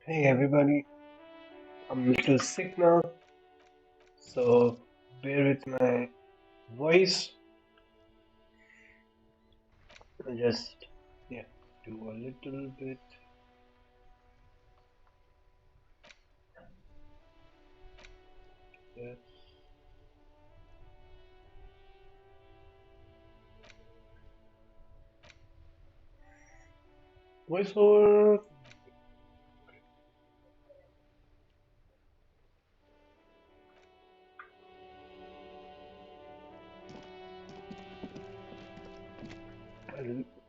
Hey everybody, I'm a little sick now, so bear with my voice. I'll just, yeah, do a little bit. Yes. Voiceover.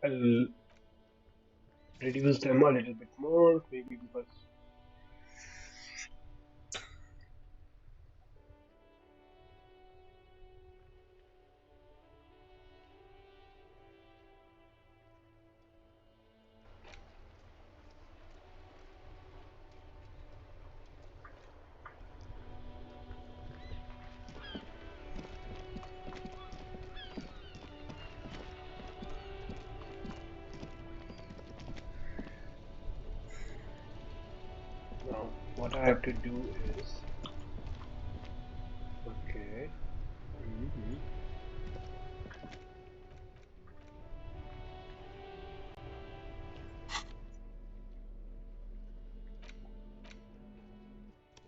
I'll reduce them a little bit more, maybe because. Now, what I have to do is, okay. hmm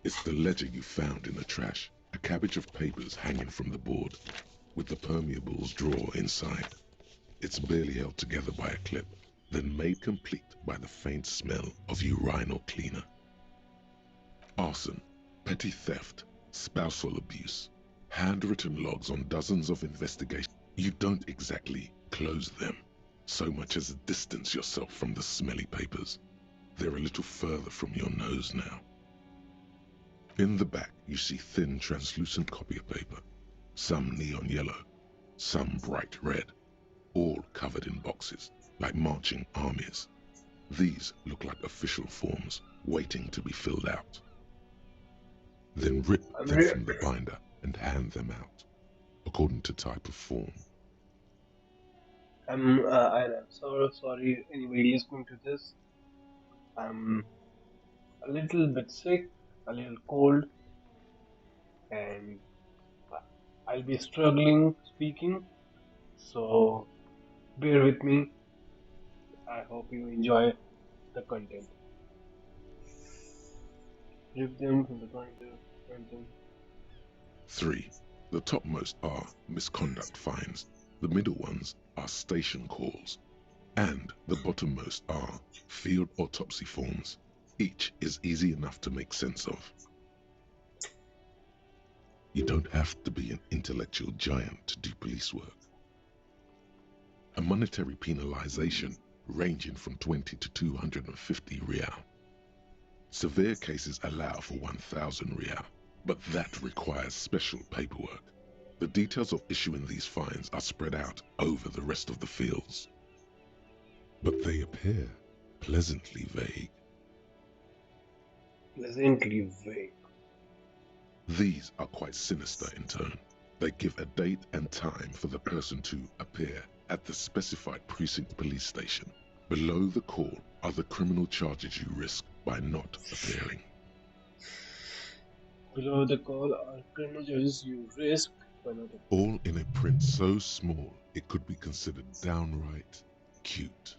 It's the ledger you found in the trash, a cabbage of papers hanging from the board, with the permeables drawer inside. It's barely held together by a clip, then made complete by the faint smell of urinal cleaner. Arson, petty theft, spousal abuse, handwritten logs on dozens of investigations. You don't exactly close them, so much as distance yourself from the smelly papers. They're a little further from your nose now. In the back, you see thin, translucent copy paper, some neon yellow, some bright red, all covered in boxes, like marching armies. These look like official forms, waiting to be filled out. Then rip I'm, them re- from the binder and hand them out, according to type of form. I'm so sorry, anybody listening to this. I'm a little bit sick, a little cold, and I'll be struggling speaking, so bear with me. I hope you enjoy the content. Rip them from the binder, hand them. 3. The topmost are misconduct fines, the middle ones are station calls, and the bottommost are field autopsy forms. Each is easy enough to make sense of. You don't have to be an intellectual giant to do police work. A monetary penalization ranging from 20 to 250 real. Severe cases allow for 1,000 real, but that requires special paperwork. The details of issuing these fines are spread out over the rest of the fields, but they appear pleasantly vague. Pleasantly vague. These are quite sinister in tone. They give a date and time for the person to appear at the specified precinct police station. Below the call are the criminal charges you risk by not appearing. Below the call are criminal charges you risk by not All in a print so small it could be considered downright cute.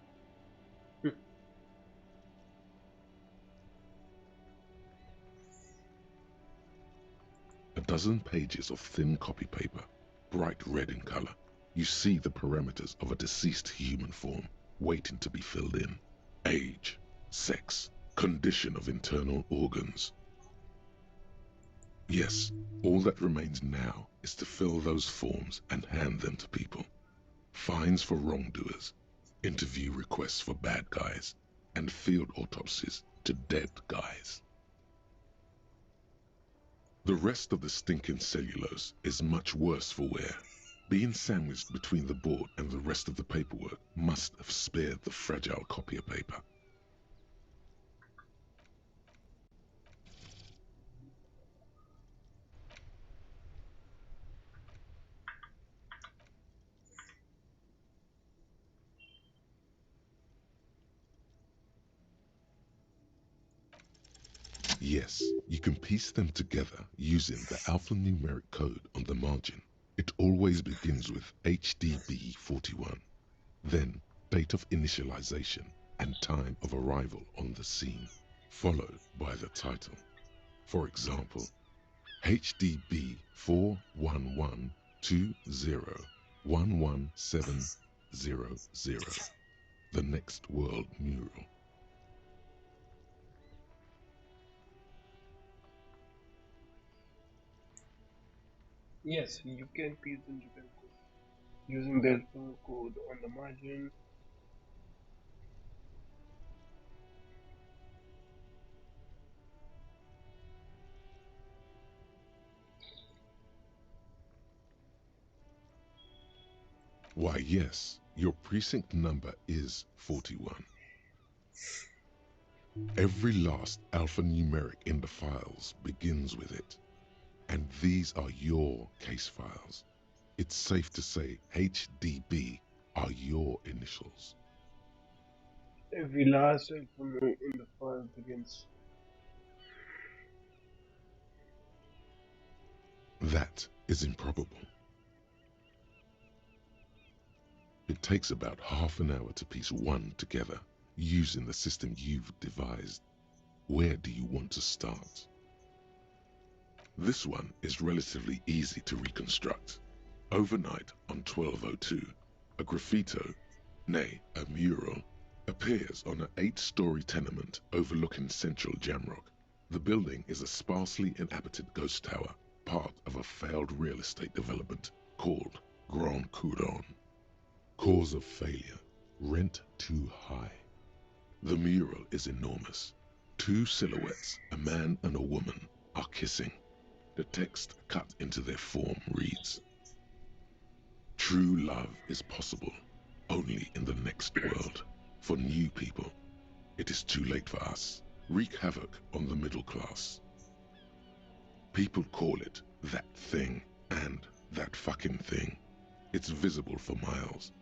A dozen pages of thin copy paper, bright red in color. You see the parameters of a deceased human form waiting to be filled in. Age, sex, condition of internal organs. Yes, all that remains now is to fill those forms and hand them to people. Fines for wrongdoers, interview requests for bad guys, and field autopsies to dead guys. The rest of the stinking cellulose is much worse for wear. Being sandwiched between the board and the rest of the paperwork must have spared the fragile copier paper. Yes, you can piece them together using the alphanumeric code on the margin. It always begins with HDB41, then date of initialization and time of arrival on the scene, followed by the title. For example, HDB 41120111700, the next world mural. Yes, you can piece them together using the code on the margin. Why, yes, your precinct number is 41. Every last alphanumeric in the files begins with it. And these are your case files. It's safe to say HDB are your initials. Every last alphabet in the file begins. That is improbable. It takes about half an hour to piece one together using the system you've devised. Where do you want to start? This one is relatively easy to reconstruct. Overnight on 1202, a graffito, nay, a mural, appears on an 8-story tenement overlooking central Jamrock. The building is a sparsely inhabited ghost tower, part of a failed real estate development called Grand Couronne. Cause of failure: rent too high. The mural is enormous. 2 silhouettes, a man and a woman, are kissing. The text cut into their form reads, "True love is possible only in the next world. For new people, it is too late for us. Wreak havoc on the middle class." People call it that thing and that fucking thing. It's visible for miles.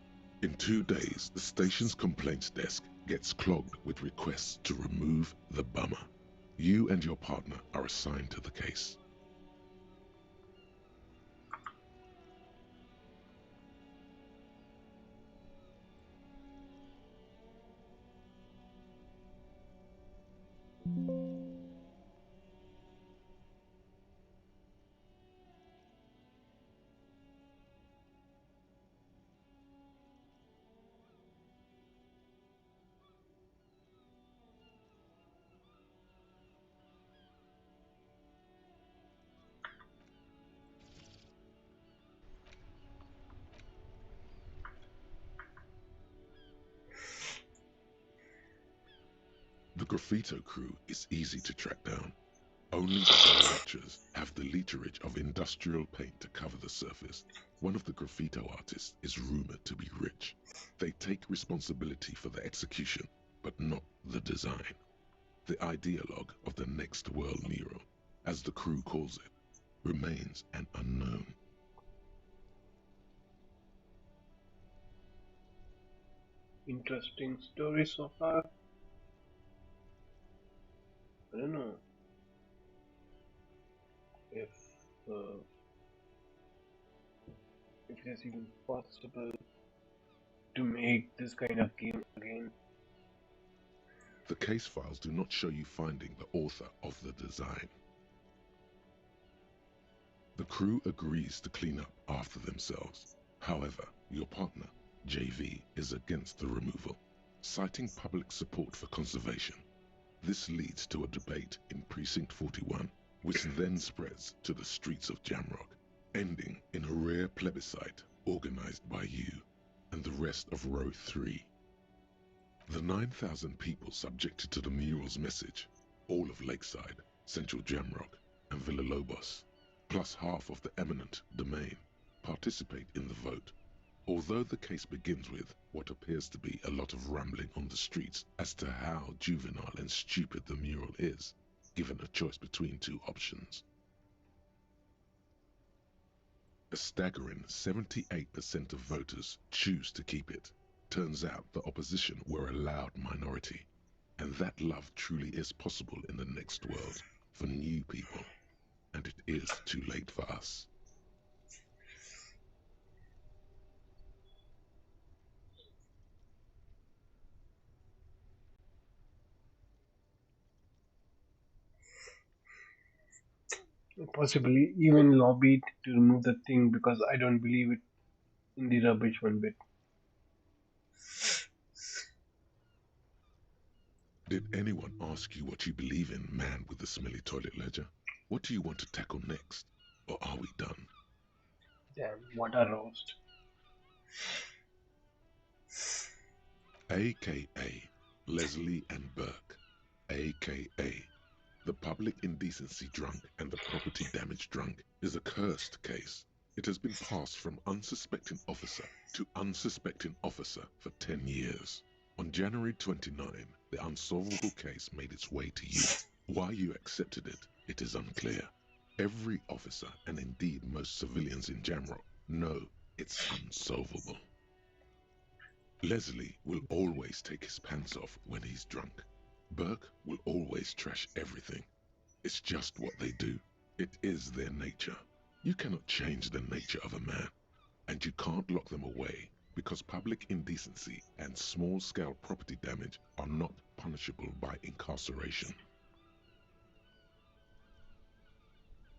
In 2 days, the station's complaints desk gets clogged with requests to remove the bummer. You and your partner are assigned to the case. The graffito crew is easy to track down. Only the lecturers have the literage of industrial paint to cover the surface. One of the graffito artists is rumored to be rich. They take responsibility for the execution, but not the design. The ideologue of the next world mural, as the crew calls it, remains an unknown. Interesting story so far. I don't know if uh, if it is even possible to make this kind of game again. The case files do not show you finding the author of the design. The crew agrees to clean up after themselves. However, your partner, JV, is against the removal, citing public support for conservation. This leads to a debate in Precinct 41, which then spreads to the streets of Jamrock, ending in a rare plebiscite organized by you and the rest of Row 3. The 9,000 people subjected to the mural's message, all of Lakeside, Central Jamrock, and Villalobos, plus half of the eminent domain, participate in the vote. Although the case begins with what appears to be a lot of rambling on the streets as to how juvenile and stupid the mural is, given a choice between 2 options. A staggering 78% of voters choose to keep it. Turns out the opposition were a loud minority. And that love truly is possible in the next world for new people. And it is too late for us. Possibly even lobbied to remove the thing because I don't believe it in the rubbish one bit. Did anyone ask you what you believe in, man with the smelly toilet ledger? What do you want to tackle next? Or are we done? Damn, what a roast. AKA Leslie and Burke. AKA the public indecency drunk and the property damage drunk is a cursed case. It has been passed from unsuspecting officer to unsuspecting officer for 10 years. On January 29, the unsolvable case made its way to you. Why you accepted it, it is unclear. Every officer, and indeed most civilians in Jamrock, know it's unsolvable. Leslie will always take his pants off when he's drunk. Burke will always trash everything. It's just what they do. It is their nature. You cannot change the nature of a man, and you can't lock them away because public indecency and small-scale property damage are not punishable by incarceration.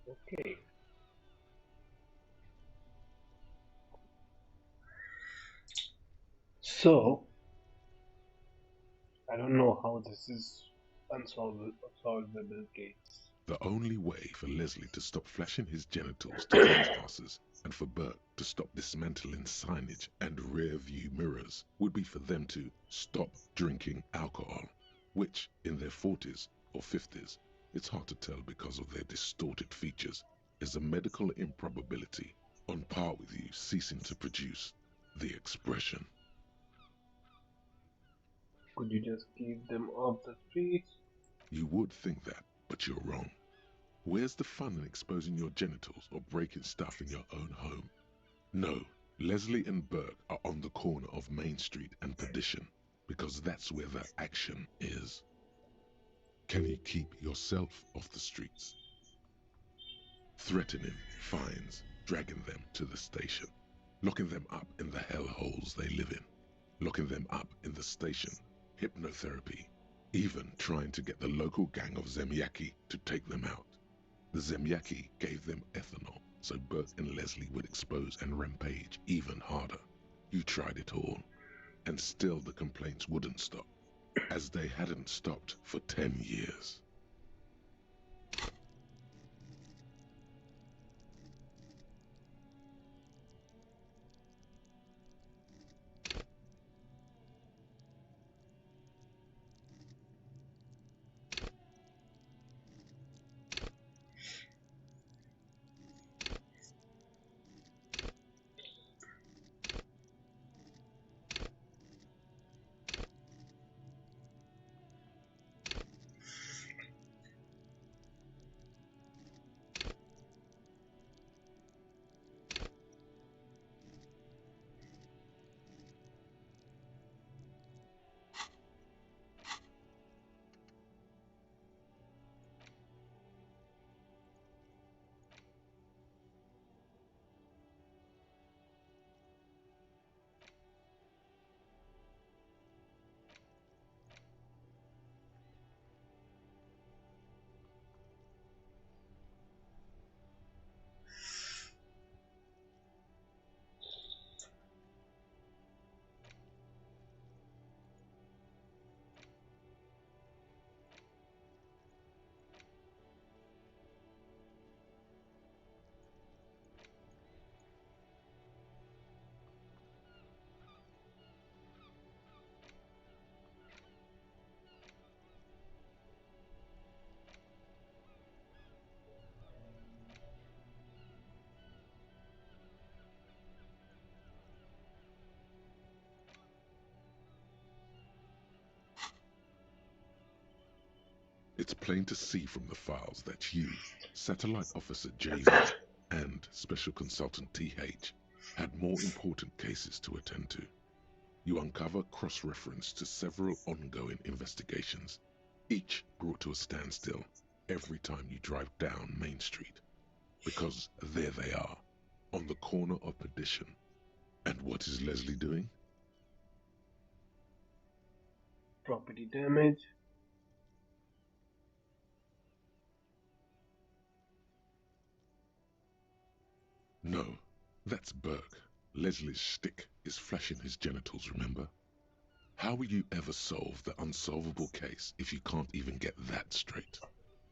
Okay. So, I don't know how this is unsolvable case. The only way for Leslie to stop flashing his genitals to cop passes and for Burke to stop dismantling signage and rear view mirrors would be for them to stop drinking alcohol, which in their 40s or 50s, it's hard to tell because of their distorted features, is a medical improbability on par with you ceasing to produce the expression. Could you just keep them off the streets? You would think that, but you're wrong. Where's the fun in exposing your genitals or breaking stuff in your own home? No, Leslie and Burke are on the corner of Main Street and Perdition, because that's where the action is. Can you keep yourself off the streets? Threatening fines, dragging them to the station, locking them up in the hellholes they live in, locking them up in the station, hypnotherapy, even trying to get the local gang of Zemyaki to take them out. The Zemyaki gave them ethanol, so Burke and Leslie would expose and rampage even harder. You tried it all, and still the complaints wouldn't stop, as they hadn't stopped for 10 years. It's plain to see from the files that you, Satellite Officer Jamie, and Special Consultant TH had more important cases to attend to. You uncover cross-reference to several ongoing investigations, each brought to a standstill every time you drive down Main Street. Because there they are, on the corner of Perdition. And what is Leslie doing? Property damage. No, that's Burke. Leslie's shtick is flashing his genitals, remember? How will you ever solve the unsolvable case if you can't even get that straight?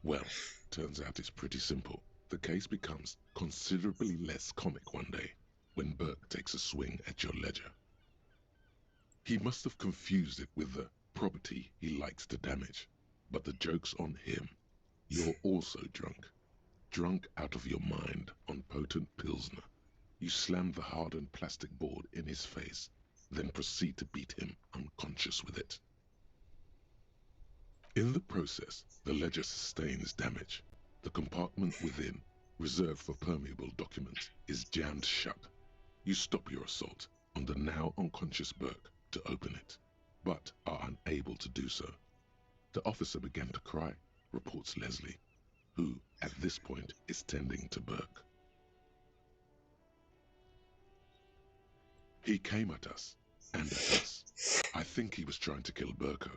Well, turns out it's pretty simple. The case becomes considerably less comic one day when Burke takes a swing at your ledger. He must have confused it with the property he likes to damage. But the joke's on him. You're also drunk. Drunk out of your mind on potent Pilsner. You slam the hardened plastic board in his face, then proceed to beat him unconscious with it. In the process, the ledger sustains damage. The compartment within, reserved for permeable documents, is jammed shut. You stop your assault on the now unconscious Burke to open it, but are unable to do so. The officer began to cry, reports Leslie, who, at this point, is tending to Burke. He came at us, and at us. I think he was trying to kill Burko.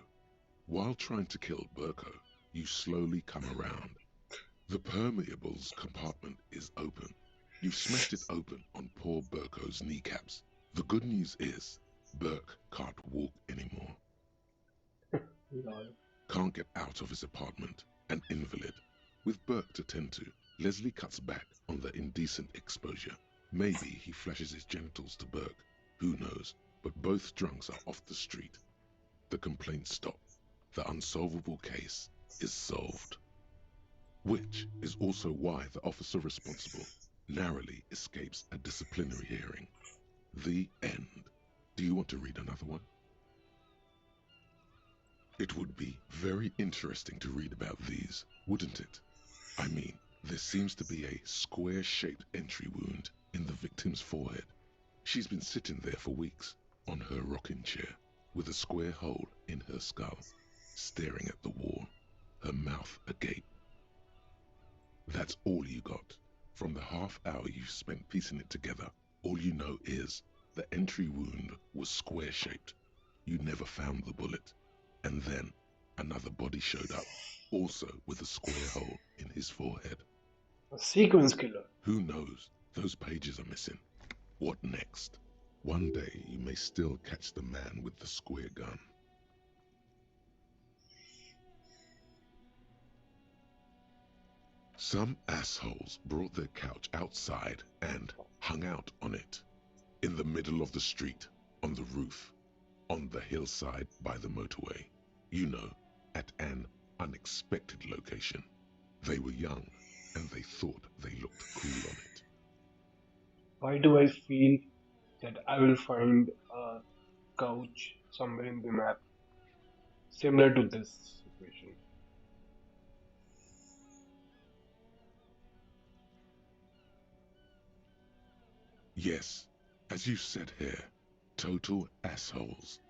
While trying to kill Burko, you slowly come around. The permeables compartment is open. You've smashed it open on poor Burko's kneecaps. The good news is, Burke can't walk anymore. Lol. Can't get out of his apartment, an invalid. With Burke to tend to, Leslie cuts back on the indecent exposure. Maybe he flashes his genitals to Burke. Who knows? But both drunks are off the street. The complaints stop. The unsolvable case is solved. Which is also why the officer responsible narrowly escapes a disciplinary hearing. The end. Do you want to read another one? It would be very interesting to read about these, wouldn't it? I mean, there seems to be a square-shaped entry wound in the victim's forehead. She's been sitting there for weeks, on her rocking chair, with a square hole in her skull, staring at the wall, her mouth agape. That's all you got. From the half hour you've spent piecing it together, all you know is the entry wound was square-shaped. You never found the bullet. And then another body showed up, also with a square hole in his forehead. A sequence killer. Who knows? Those pages are missing. What next? One day you may still catch the man with the square gun. Some assholes brought their couch outside and hung out on it. In the middle of the street, on the roof, on the hillside by the motorway. You know, at an unexpected location. They were young, and they thought they looked cool on it. Why do I feel that I will find a couch somewhere in the map similar to this situation? Yes, as you said here, total assholes.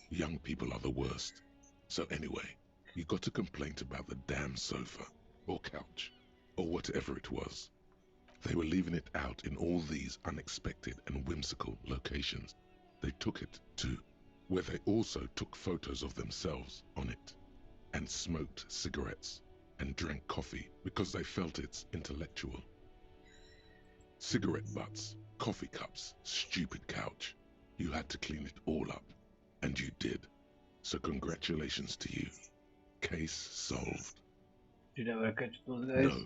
Young people are the worst. So anyway, you got a complaint about the damn sofa, or couch, or whatever it was. They were leaving it out in all these unexpected and whimsical locations. They took it to where they also took photos of themselves on it, and smoked cigarettes, and drank coffee because they felt it's intellectual. Cigarette butts, coffee cups, stupid couch. You had to clean it all up, and you did. So congratulations to you. Case solved. Did I ever catch those guys? No,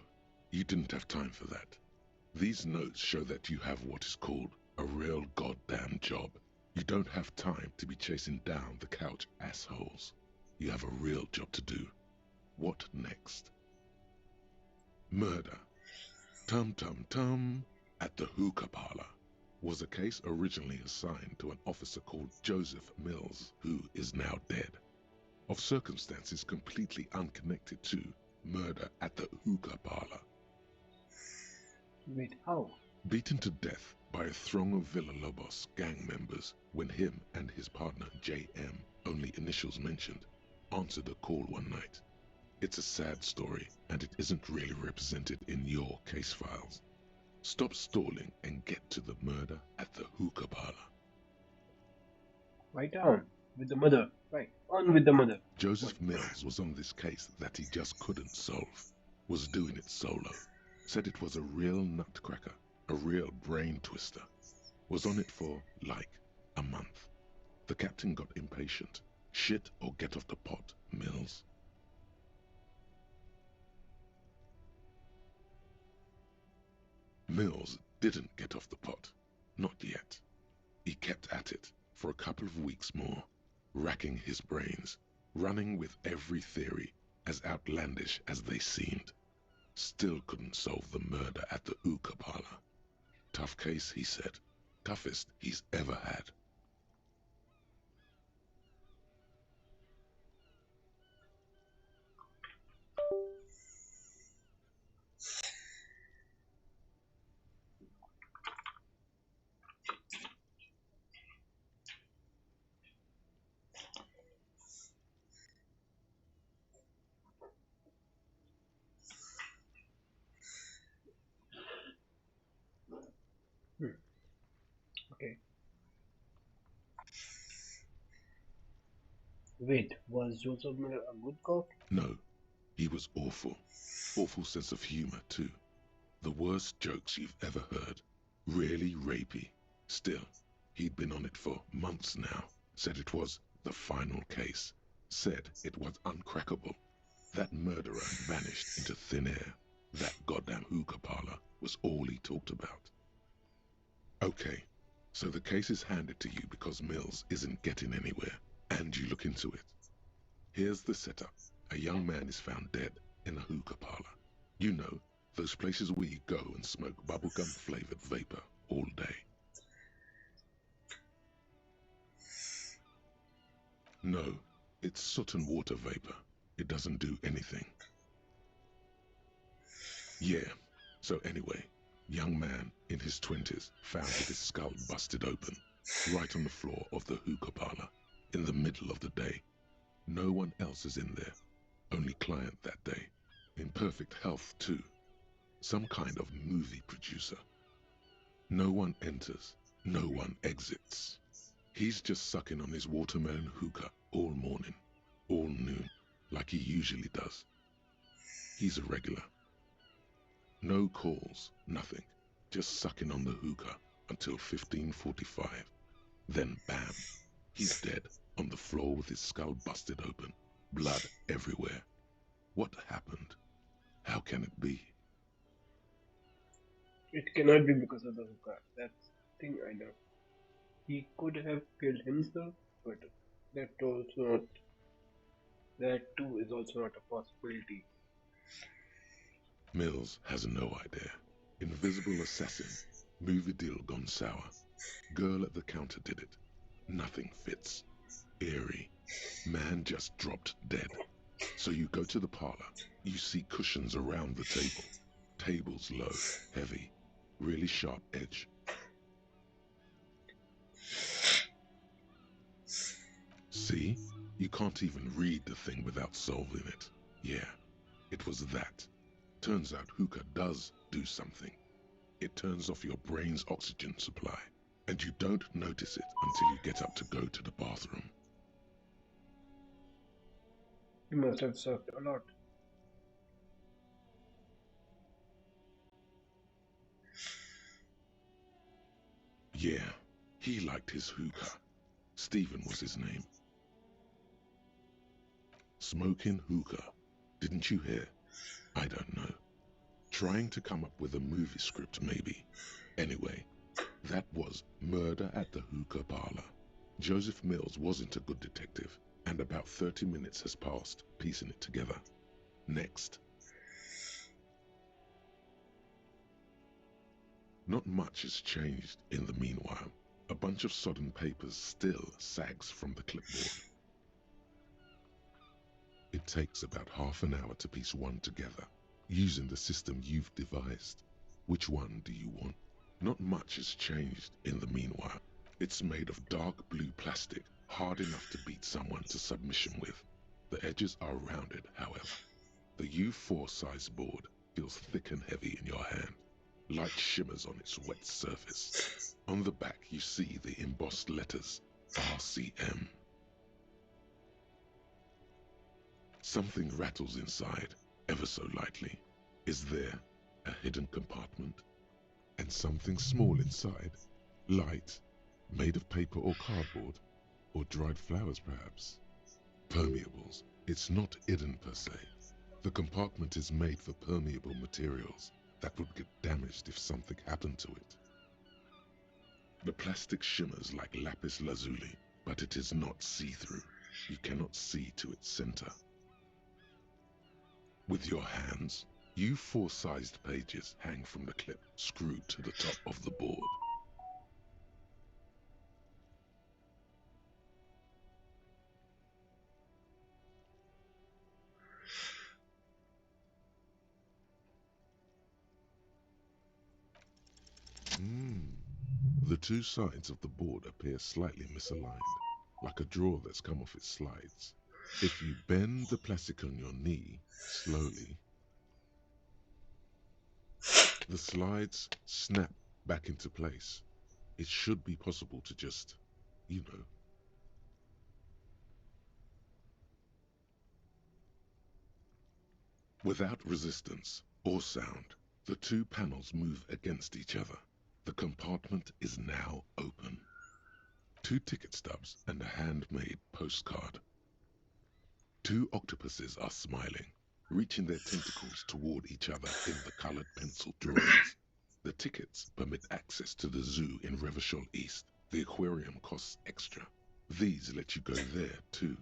you didn't have time for that. These notes show that you have what is called a real goddamn job. You don't have time to be chasing down the couch assholes. You have a real job to do. What next? Murder. Tum tum tum. At the hookah parlor was a case originally assigned to an officer called Joseph Mills, who is now dead, of circumstances completely unconnected to murder at the hookah parlor. Wait, how? Beaten to death by a throng of Villalobos gang members when him and his partner JM, only initials mentioned, answered a call one night. It's a sad story, and it isn't really represented in your case files. Stop stalling and get to the murder at the hookah parlor. Right on with the mother. Right on with the mother. Joseph Mills was on this case that he just couldn't solve. Was doing it solo. Said it was a real nutcracker, a real brain twister. Was on it for, like, a month. The captain got impatient. Shit or get off the pot, Mills. Mills didn't get off the pot. Not yet. He kept at it for a couple of weeks more, racking his brains, running with every theory, as outlandish as they seemed. Still couldn't solve the murder at the hookah parlor. Tough case, he said. Toughest he's ever had. Hmm. Okay. Wait, was Joseph Miller a good cop? No, he was awful. Awful sense of humor, too. The worst jokes you've ever heard. Really rapey. Still, he'd been on it for months now. Said it was the final case. Said it was uncrackable. That murderer vanished into thin air. That goddamn hookah parlor was all he talked about. Okay, so the case is handed to you because Mills isn't getting anywhere, and you look into it. Here's the setup. A young man is found dead in a hookah parlor. You know, those places where you go and smoke bubblegum-flavored vapor all day. No, it's soot and water vapor. It doesn't do anything. Yeah, so anyway, young man in his 20s found with his skull busted open, right on the floor of the hookah parlor, in the middle of the day. No one else is in there, only client that day. In perfect health, too. Some kind of movie producer. No one enters, no one exits. He's just sucking on his watermelon hookah all morning, all noon, like he usually does. He's a regular. No calls, nothing. Just sucking on the hookah until 15:45. Then bam, he's dead on the floor with his skull busted open, blood everywhere. What happened? How can it be? It cannot be because of the hookah. That's the thing I know. He could have killed himself, but that also not. That too is also not a possibility. Mills has no idea. Invisible assassin. Movie deal gone sour. Girl at the counter did it. Nothing fits. Eerie. Man just dropped dead. So you go to the parlor. You see cushions around the table. Tables low, heavy, really sharp edge. See? You can't even read the thing without solving it. Yeah, it was that. Turns out hookah does do something. It turns off your brain's oxygen supply, and you don't notice it until you get up to go to the bathroom. He must have sucked a lot. Yeah, he liked his hookah. Stephen was his name. Smoking hookah. Didn't you hear? I don't know. Trying to come up with a movie script, maybe. Anyway, that was Murder at the Hookah Parlor. Joseph Mills wasn't a good detective, and about 30 minutes has passed, piecing it together. Next. Not much has changed in the meanwhile. A bunch of sodden papers still sags from the clipboard. It takes about half an hour to piece one together, using the system you've devised. Which one do you want? Not much has changed in the meanwhile. It's made of dark blue plastic, hard enough to beat someone to submission with. The edges are rounded, however. The U4 size board feels thick and heavy in your hand. Light shimmers on its wet surface. On the back you see the embossed letters RCM. Something rattles inside, ever so lightly. Is there a hidden compartment? And something small inside, light, made of paper or cardboard, or dried flowers perhaps. Permeables. It's not hidden per se. The compartment is made for permeable materials that would get damaged if something happened to it. The plastic shimmers like lapis lazuli, but it is not see-through. You cannot see to its center. With your hands, U4 sized pages hang from the clip screwed to the top of the board. The two sides of the board appear slightly misaligned, like a drawer that's come off its slides. If you bend the plastic on your knee, slowly, the slides snap back into place. It should be possible to just, you know. Without resistance or sound, the two panels move against each other. The compartment is now open. Two ticket stubs and a handmade postcard. Two octopuses are smiling, reaching their tentacles toward each other in the colored pencil drawings. The tickets permit access to the zoo in Revachol East. The aquarium costs extra. These let you go there too.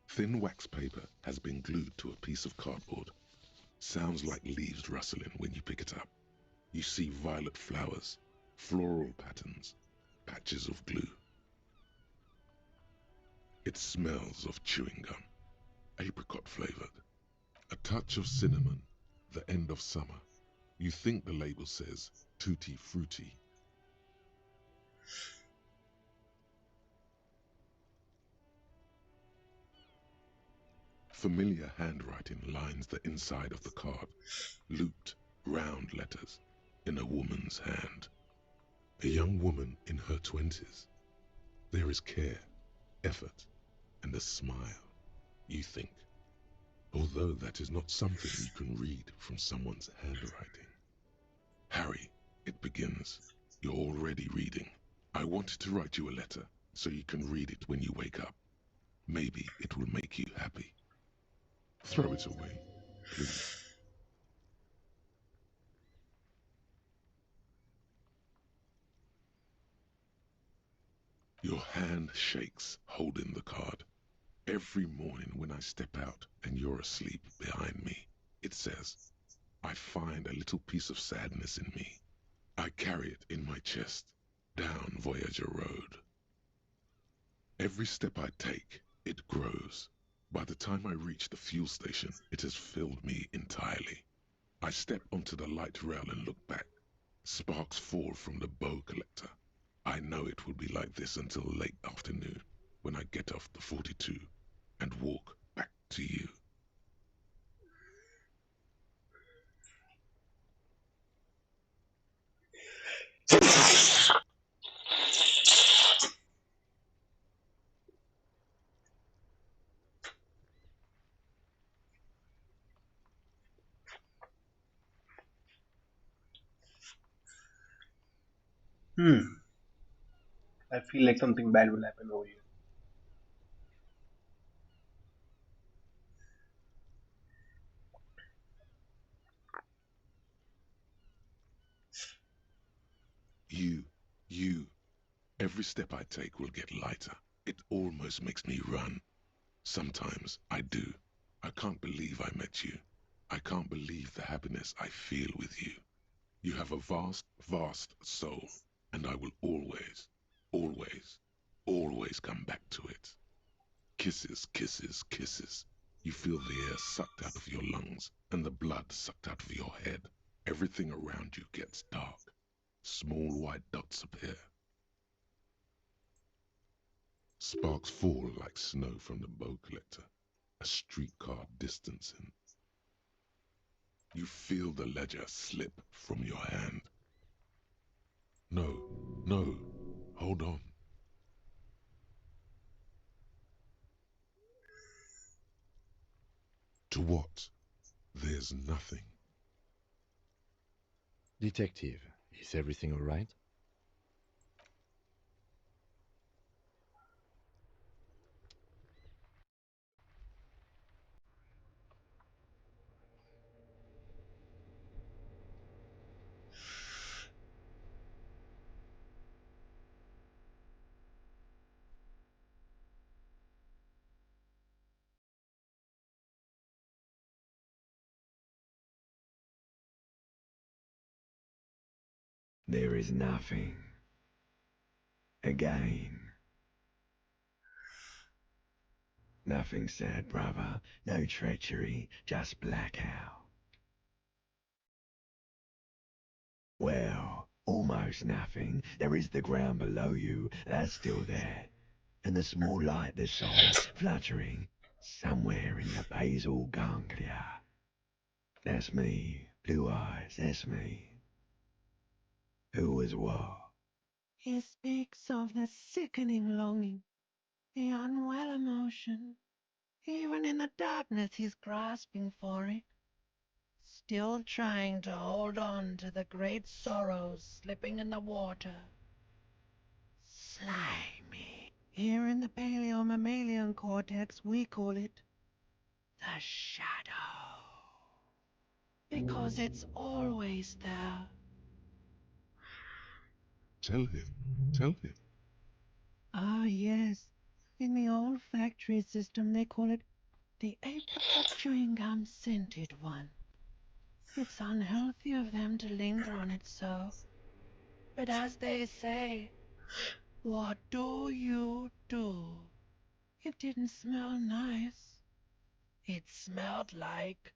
Thin wax paper has been glued to a piece of cardboard. Sounds like leaves rustling when you pick it up. You see violet flowers, floral patterns, patches of glue. It smells of chewing gum, apricot flavored. A touch of cinnamon, the end of summer. You think the label says tutti frutti. Familiar handwriting lines the inside of the card, looped, round letters in a woman's hand. A young woman in her 20s. There is care, effort, and a smile, you think. Although that is not something you can read from someone's handwriting. Harry, it begins. You're already reading. I wanted to write you a letter so you can read it when you wake up. Maybe it will make you happy. Throw it away, please. Your hand shakes, holding the card. Every morning when I step out and you're asleep behind me, it says, I find a little piece of sadness in me. I carry it in my chest, down Voyager Road. Every step I take, it grows. By the time I reach the fuel station, it has filled me entirely. I step onto the light rail and look back. Sparks fall from the bow collector. I know it will be like this until late afternoon, when I get off the 42 and walk back to you. I feel like something bad will happen over here. You, every step I take will get lighter. It almost makes me run. Sometimes I do. I can't believe I met you. I can't believe the happiness I feel with you. You have a vast, vast soul, and I will always, always, always come back to it. Kisses, kisses, kisses. You feel the air sucked out of your lungs and the blood sucked out of your head. Everything around you gets dark. Small white dots appear. Sparks fall like snow from the bow collector, a streetcar distancing. You feel the ledger slip from your hand. No, no, hold on. To what? There's nothing. Detective, is everything all right? There is nothing. Again. Nothing sad, brother. No treachery, just blackout. Well, almost nothing. There is the ground below you. That's still there. And the small light that's saw fluttering somewhere in the basal ganglia. That's me. Blue eyes, that's me. Who was what? He speaks of the sickening longing, the unwell emotion. Even in the darkness he's grasping for it, still trying to hold on to the great sorrows slipping in the water. Slimy. Here in the paleo-mammalian cortex we call it the shadow. Because it's always there. Tell him, tell him. Ah, yes. In the olfactory system, they call it the apricot chewing gum scented one. It's unhealthy of them to linger on it so. But as they say, what do you do? It didn't smell nice. It smelled like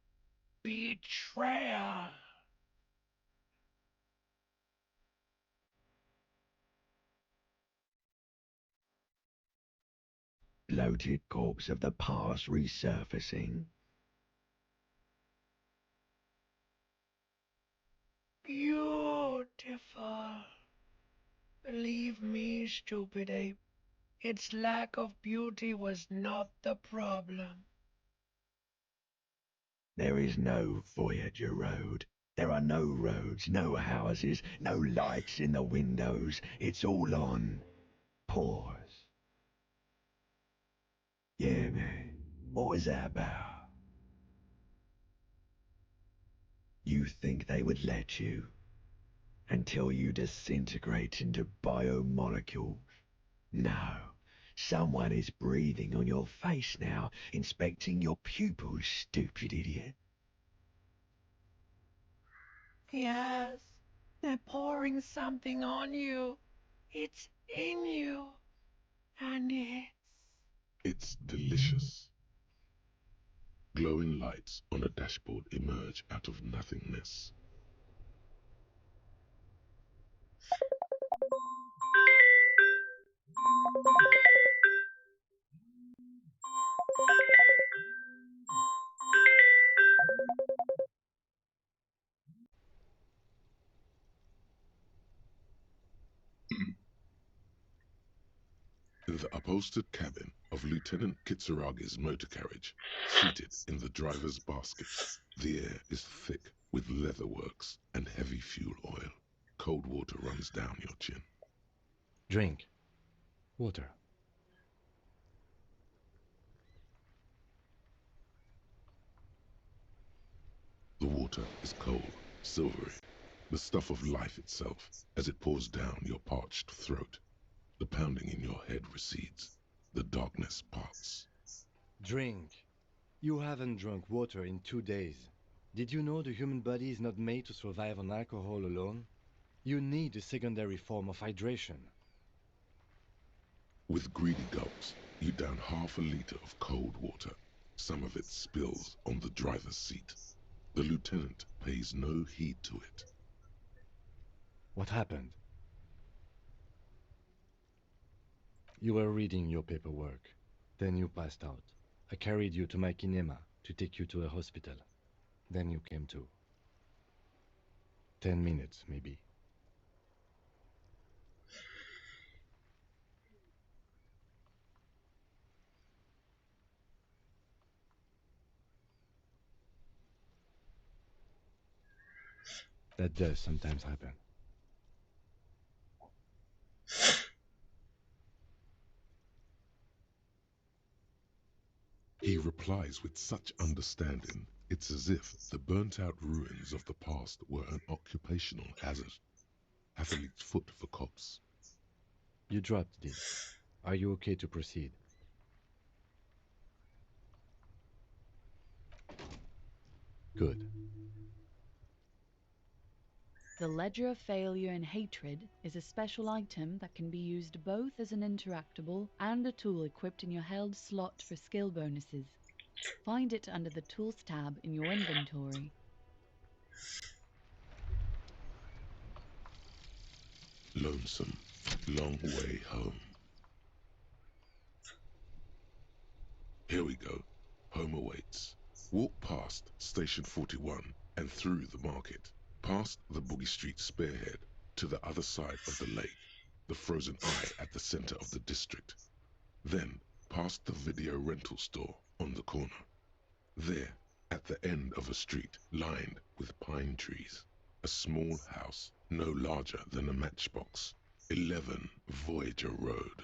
betrayal. Bloated corpse of the past resurfacing. Beautiful. Believe me, stupid ape, its lack of beauty was not the problem. There is no Voyager Road. There are no roads, no houses, no lights in the windows. It's all on pause. Yeah, man. What was that about? You think they would let you? Until you disintegrate into biomolecules? No. Someone is breathing on your face now, inspecting your pupils, stupid idiot. Yes, they're pouring something on you. It's in you. And It's delicious. Glowing lights on a dashboard emerge out of nothingness. In the upholstered cabin of Lieutenant Kitsuragi's motor carriage, seated in the driver's basket, the air is thick with leatherworks and heavy fuel oil. Cold water runs down your chin. Drink. Water. The water is cold, silvery, the stuff of life itself as it pours down your parched throat. The pounding in your head recedes. The darkness parts. Drink. You haven't drunk water in 2 days. Did you know the human body is not made to survive on alcohol alone? You need a secondary form of hydration. With greedy gulps, You down half a liter of cold water. Some of it spills on the driver's seat. The lieutenant pays no heed to it. What happened? You were reading your paperwork. Then you passed out. I carried you to my kinema to take you to a hospital. Then you came to. 10 minutes, maybe. That does sometimes happen. He replies with such understanding, it's as if the burnt-out ruins of the past were an occupational hazard. Athlete's foot for cops. You dropped this. Are you okay to proceed? Good. The Ledger of Failure and Hatred is a special item that can be used both as an interactable and a tool equipped in your held slot for skill bonuses. Find it under the Tools tab in your inventory. Lonesome, long way home. Here we go. Home awaits. Walk past Station 41 and through the market, past the Boogie Street spearhead to the other side of the lake, the frozen eye at the center of the district. Then past the video rental store on the corner. There, at the end of a street lined with pine trees, a small house no larger than a matchbox. 11 Voyager Road.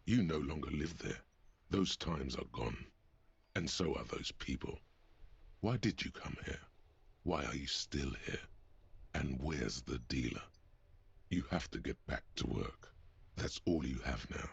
You no longer live there. Those times are gone. And so are those people. Why did you come here? Why are you still here? And where's the dealer? You have to get back to work. That's all you have now.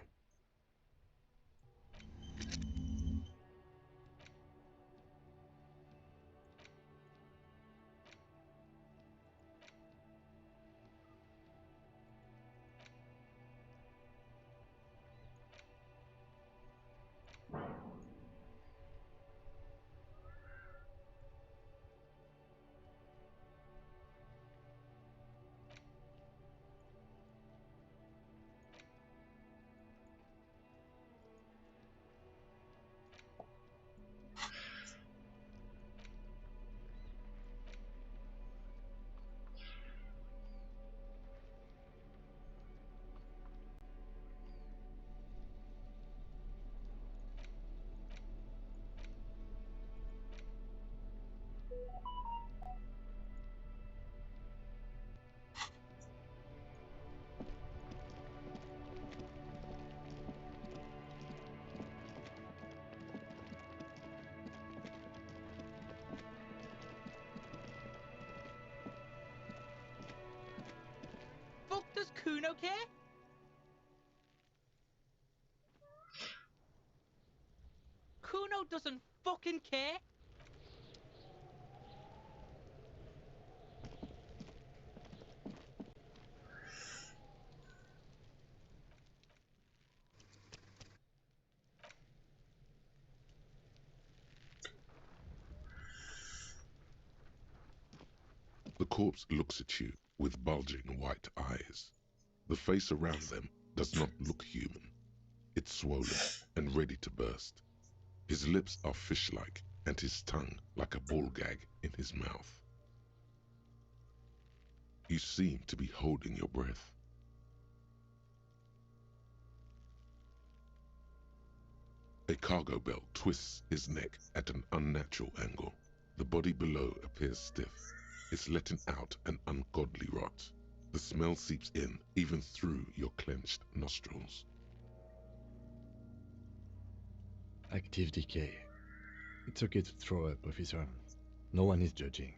Fuck does Kuno care? Kuno doesn't fucking care. The corpse looks at you with bulging white eyes. The face around them does not look human. It's swollen and ready to burst. His lips are fish-like and his tongue like a ball gag in his mouth. You seem to be holding your breath. A cargo belt twists his neck at an unnatural angle. The body below appears stiff. It's letting out an ungodly rot. The smell seeps in, even through your clenched nostrils. Active decay. It's okay to throw up, officer. No one is judging.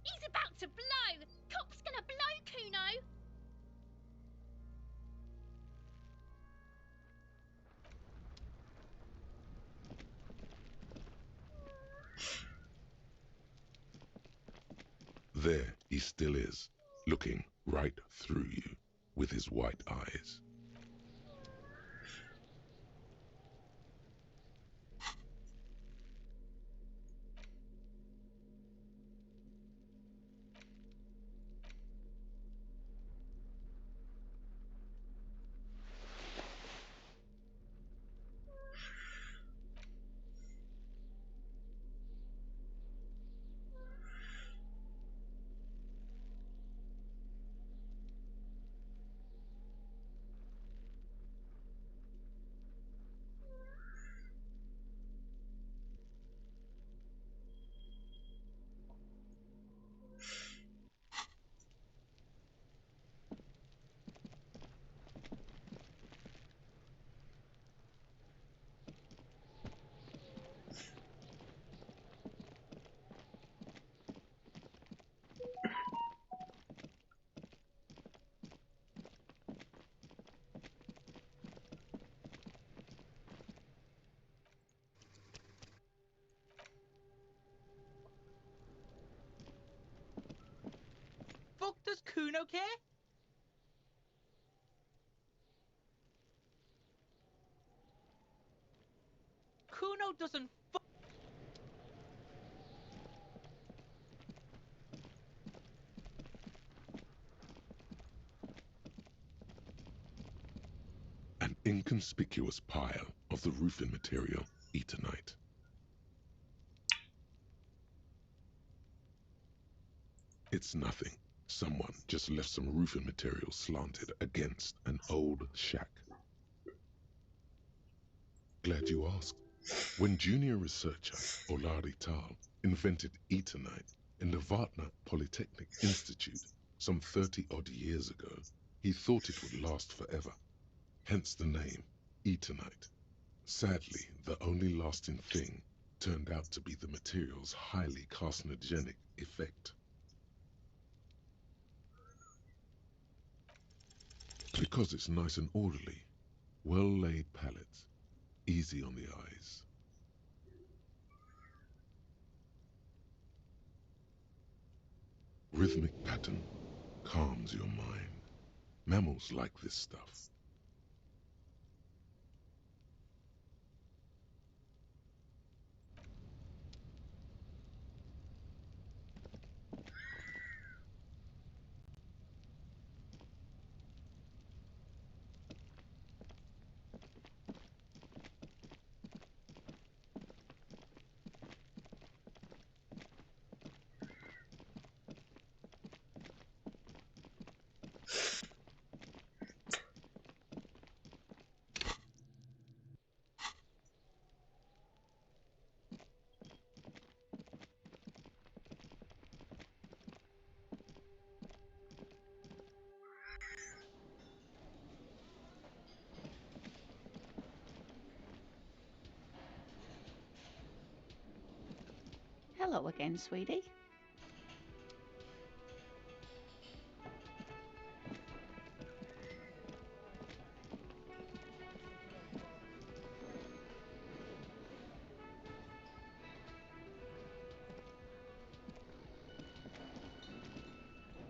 He's about to blow! Cop's gonna blow, Kuno! There he still is, looking right through you with his white eyes. fuck does Kuno care? Kuno doesn't fuck. An inconspicuous pile of the roofing material, Eternite. It's nothing. Someone just left some roofing material slanted against an old shack. Glad you asked. When junior researcher Olari Tal invented Eternite in the Vartna Polytechnic Institute some 30-odd years ago, he thought it would last forever. Hence the name, Eternite. Sadly, the only lasting thing turned out to be the material's highly carcinogenic effect. Because it's nice and orderly, well-laid palettes, easy on the eyes. Rhythmic pattern calms your mind. Mammals like this stuff. Hello again, sweetie.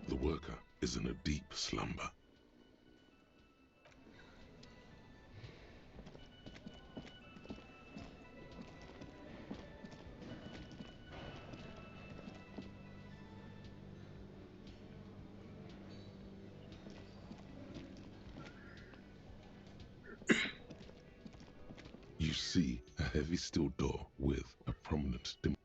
The worker is in a deep slumber. You see a heavy steel door with a prominent dim.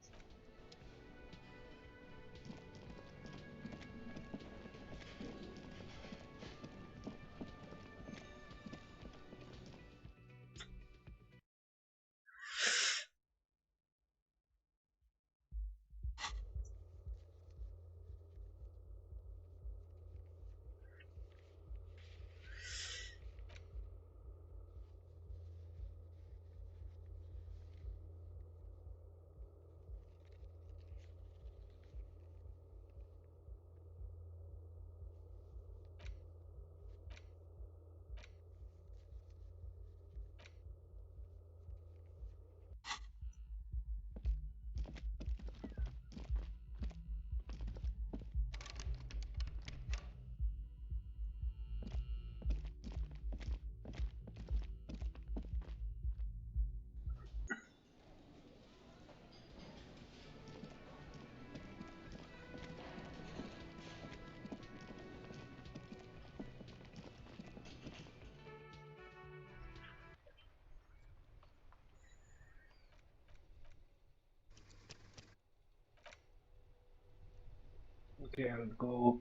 Okay, I'll go.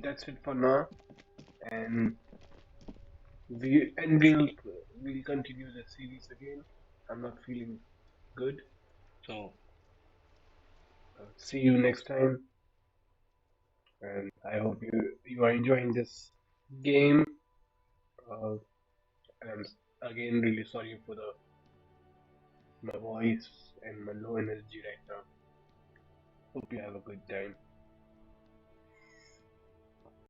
That's it for now, and we'll continue the series again. I'm not feeling good, so see you next time. And I hope you are enjoying this game. Uh, and I'm again really sorry for the my voice and my low energy right now. Hope you have a good time.